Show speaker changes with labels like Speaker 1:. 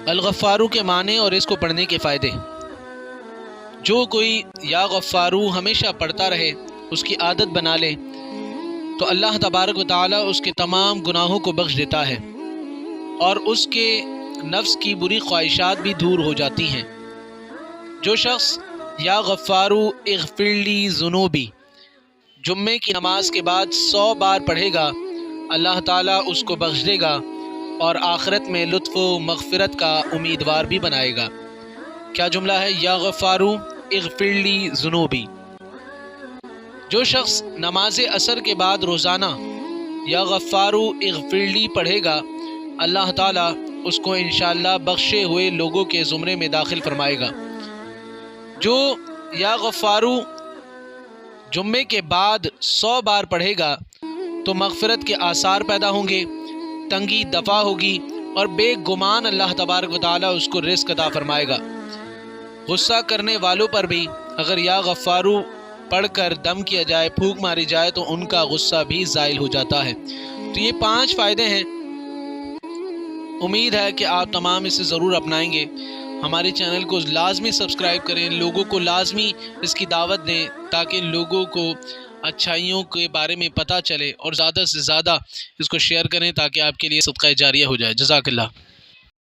Speaker 1: الغفارو کے معنی اور اس کو پڑھنے کے فائدے۔ جو کوئی یا غفارو ہمیشہ پڑھتا رہے، اس کی عادت بنا لے، تو اللہ تبارک و تعالیٰ اس کے تمام گناہوں کو بخش دیتا ہے اور اس کے نفس کی بری خواہشات بھی دور ہو جاتی ہیں۔ جو شخص یا غفارو اغفر لی ذنوبی جمعے کی نماز کے بعد 100 بار پڑھے گا، اللہ تعالیٰ اس کو بخش دے گا اور آخرت میں لطف و مغفرت کا امیدوار بھی بنائے گا۔ کیا جملہ ہے؟ یا غفارو اغفر لی ذنوبی۔ جو شخص نماز عصر کے بعد روزانہ یا غفارو اغفر لی پڑھے گا، اللہ تعالیٰ اس کو انشاءاللہ بخشے ہوئے لوگوں کے زمرے میں داخل فرمائے گا۔ جو یا غفارو جمعے کے بعد 100 بار پڑھے گا تو مغفرت کے آثار پیدا ہوں گے، تنگی دفع ہوگی اور بے گمان اللہ تبارک و تعالیٰ اس کو رزق عطا فرمائے گا۔ غصہ کرنے والوں پر بھی اگر یا غفارو پڑھ کر دم کیا جائے، پھونک ماری جائے، تو ان کا غصہ بھی زائل ہو جاتا ہے۔ تو یہ 5 فائدے ہیں، امید ہے کہ آپ تمام اسے ضرور اپنائیں گے۔ ہمارے چینل کو لازمی سبسکرائب کریں، لوگوں کو لازمی اس کی دعوت دیں تاکہ لوگوں کو اچھائیوں کے بارے میں پتہ چلے، اور زیادہ سے زیادہ اس کو شیئر کریں تاکہ آپ کے لیے صدقہ جاریہ ہو جائے۔ جزاک اللہ۔